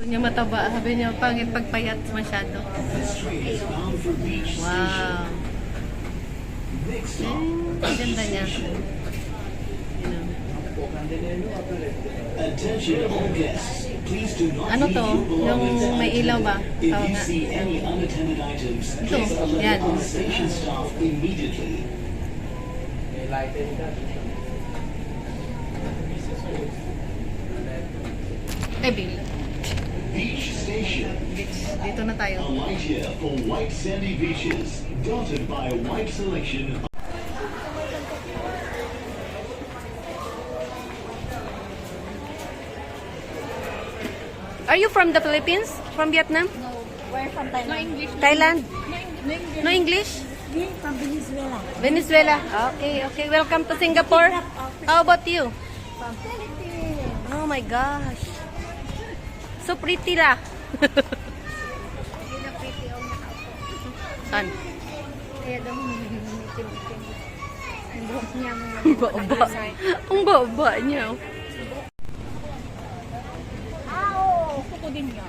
niya mataba. Sabi niya, pangit pagpayat masyado. Wow. Ang ganda niya. Ano to? Yung may ilaw ba? Tawag nga. Ito. Yan. Bill. Beach Station. Dito na tayo. A light here for white sandy beaches, dotted by a wide selection. Are you from the Philippines? From Vietnam? No, we're from Thailand. No English. Thailand? No English. No English? We're from Venezuela. Venezuela. Okay, okay. Welcome to Singapore. How about you? From Philippines. Oh my gosh. So pretty lah. Hindi na pretty ang nakaupo. Saan? Kaya daw humihitim-hitim. Ang buhok niya mga Ang baba. Ang baba niya. Kuko din niya.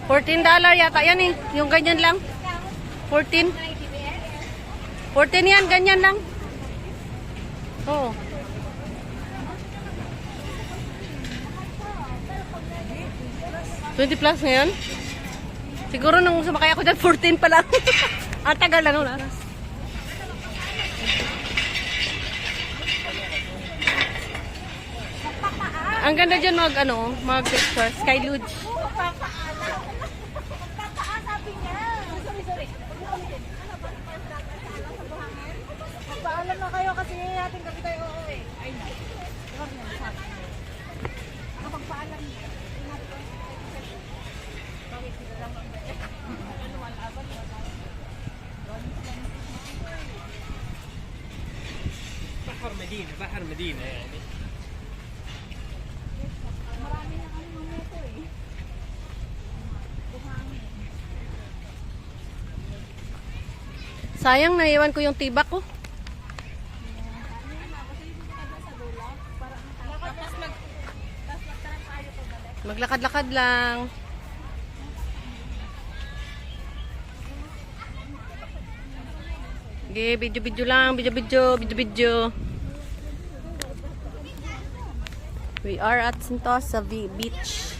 $14 yata yan eh. Yung ganyan lang. 14. 14 yan, ganyan lang. Oo. $20 ngayon? Siguro nung sumakay ako dyan, 14 pa lang. Ang tagal na nun. Ang ganda dyan mag picture. Sky Lodge. Sabi niya. Sorry. Magpaalam na kayo kasi ating gabi tayo uuwi. Ay na. Nakapagpaalam niya. Bakit sila lang ang بحر مدينة يعني marami na kami mga ito eh. Buhangin. Sayang, naiwan ko yung tibak ko. Maglakad-lakad lang. Okay, video-video lang. Video-video. We are at Sentosa Beach.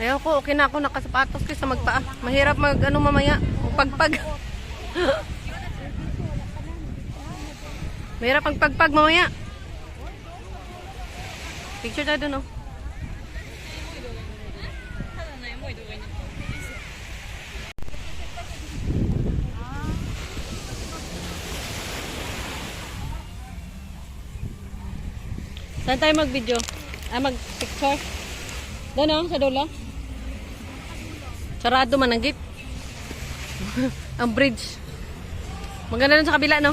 Ayaw ko, okay na ako nakasapatos kaysa magpaa. Mahirap mamaya, magpagpag. Mahirap magpagpag mamaya. Picture tayo dun, oh. Saan tayo mag-video? Mag-picture? Doon, oh, sa dulo. Sarado man ang gate. Ang bridge. Maganda dun sa kabila, no?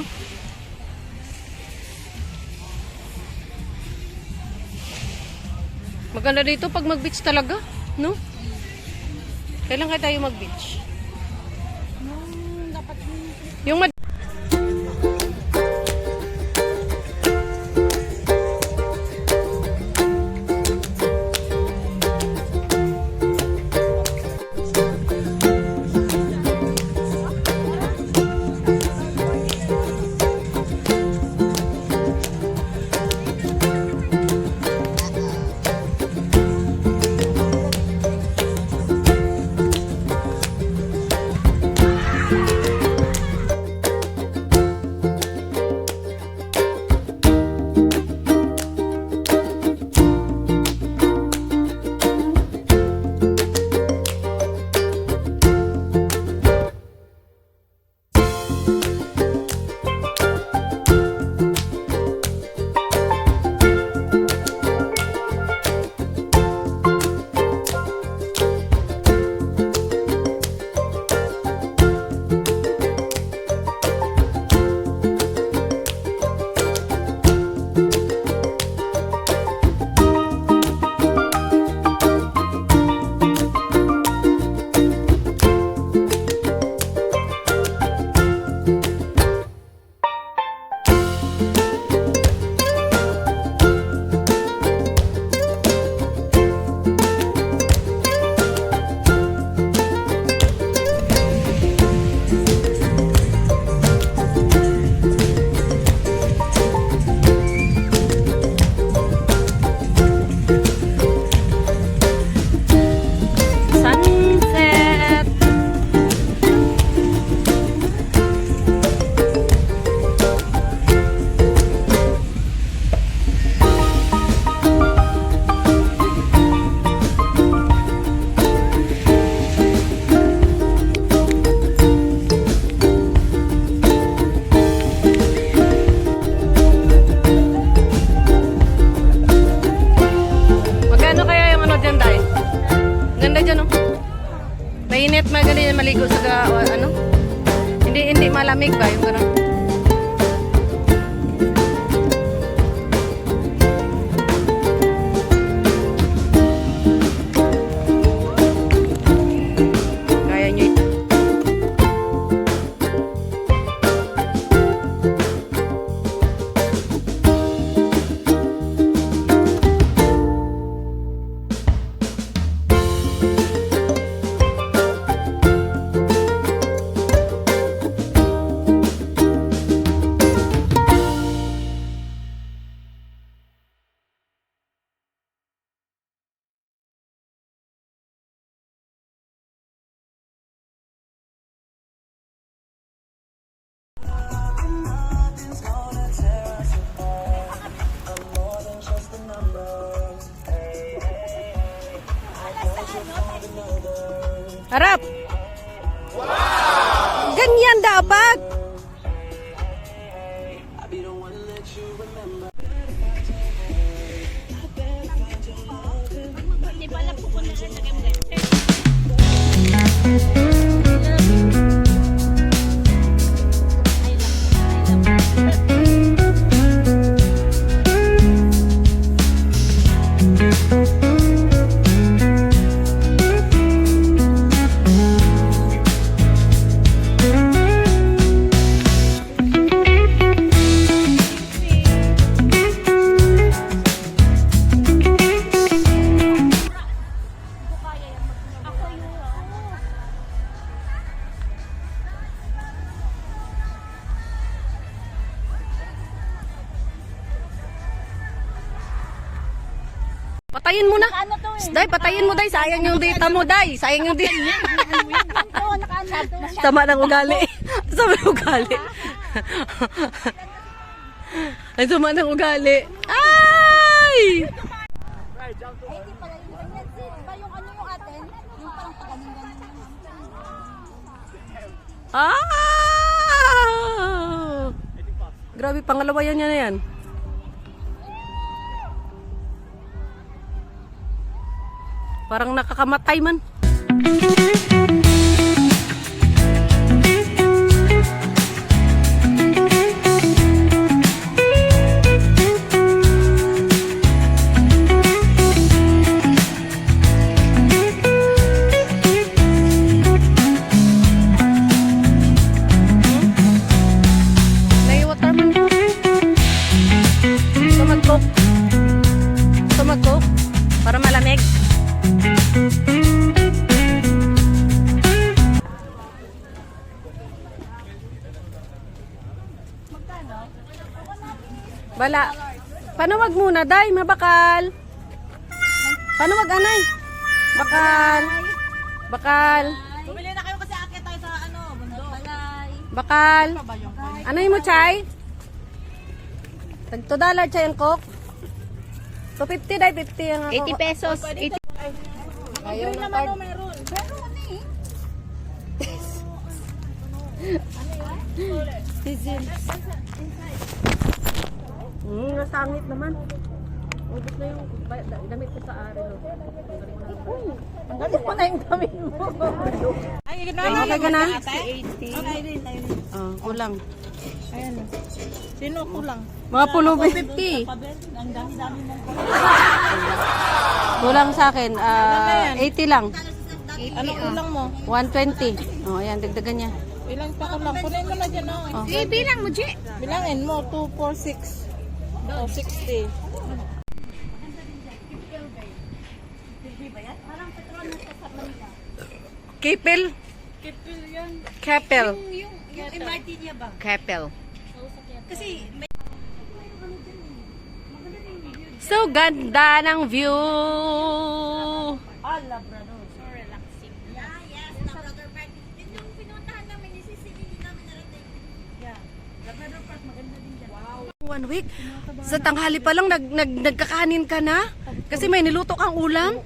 Maganda dito pag mag-beach talaga, no? Kailan kaya tayo mag-beach? Yung dyan, oh. Mainit, magaling maligo sa ano? Hindi malamig ba yung gano'n? Kaya nyo ito. Harap! Wow! Ganyan dapat! Patayin mo na. Day, patayin mo, Day. Sayang yung data mo, Day. Sayang yung data. Sama ng ugali. Sama ng ugali. Ay, sama ng ugali. Ay! Hindi pala yung ganyan. Ba yung ano yung atin? Yung parang paganin-ganin. Ah! Grabe, pangalawa yan na yan. Parang nakakamatay man. Nai-water man ko. Tumagkok. Tumagkok. Para malamig. Bala. Panawag muna, Day. Mabakal. Panawag, anay. Bakal. Bakal. Bumili na kayo kasi akit tayo sa ano, bundok. Balay. Bakal. Anay mo, Chay? Tag $2, Chay, ang coke. 250, Day. 50 ang ako. 80 pesos. 80. Ayaw ng card. Meron. Meron eh. Sisil. Nasangit naman. Ubus na yung damit ko sa Arelo. Ang galit pa na yung damit mo. Ay, Okay ka na? 80. Okay din, tayo din. Oh, kulang. Ayan. Sino kulang? Mga pulubi. 50. Ang dami-dami mong Kulang sa akin. 80 lang. Ano kulang mo? 120. Oh, ayan, dagdagan niya. Ilang pa kulang? Kunin mo na dyan, oh. Oh. Bilang mo, G. Bilangin mo, 2, 4, 6. Oh, 60. Kipil. Kipil yan. Kepel. Yung MRT niya ba? Kepel. Kasi may So, ganda ng view. Labrador. So relaxing. Yeah, yes, Labrador Park. Yun yung pinuntahan namin, isisilili namin na rin. Yeah. Labrador Park, maganda din dyan. Wow. 1 week. Sa tanghali pa lang, nagkakanin ka na? Kasi may niluto kang ulam?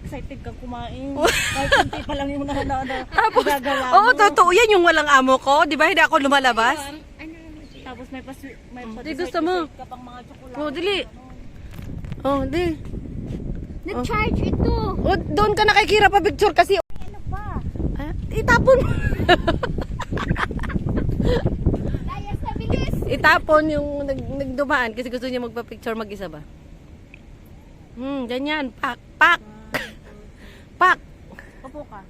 Excited kang kumain. Kahit kunti pa lang yung Tapos, gagala mo. oo, totoo yan yung walang amo ko. Di ba, hindi ako lumalabas? Tapos may Di gusto mo. ka pang mga tsokolate. Oh, dili. Oh, di. Nag-charge ito. O, doon ka nakikira pa picture kasi. Ano pa? Ah, itapon mo. Layas na bilis. Itapon yung nagdumaan kasi gusto niya magpa-picture mag-isa ba? Ganyan. Pak, pak. Pak. Upo ka.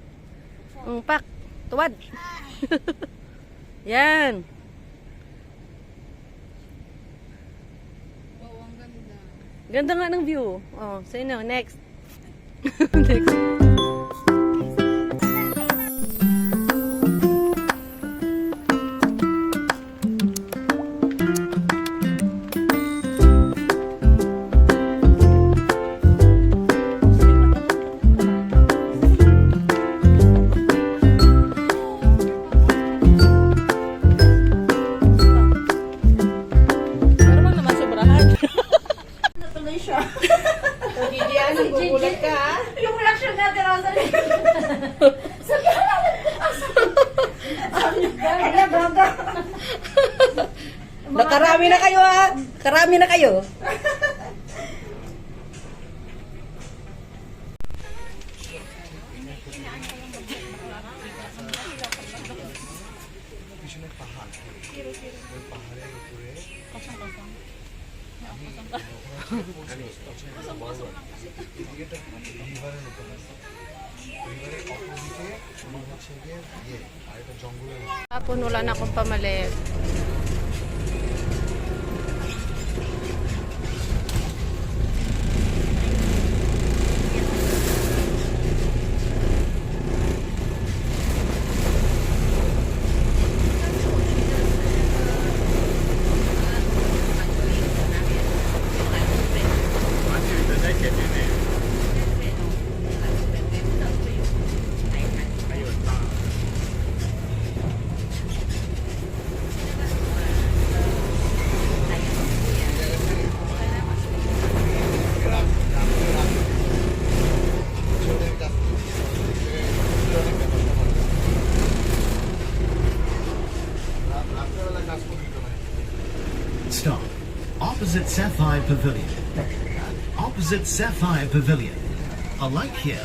Pak. Tuwad. Yan. Ganda nga ng view. Oh, so yun na. Next. Next. Pero bang naman sobrahan? Natuloy siya. Gigi, ano? Gugulat ka, ha? Yung reaction natin ako sa sabi ka lang. Sabi niya, kaya baga. Nakarami na kayo, ha? Karami na kayo. Hapon wala na akong pamalit. Stop. Opposite Sapphire Pavilion. Opposite Sapphire Pavilion. A light here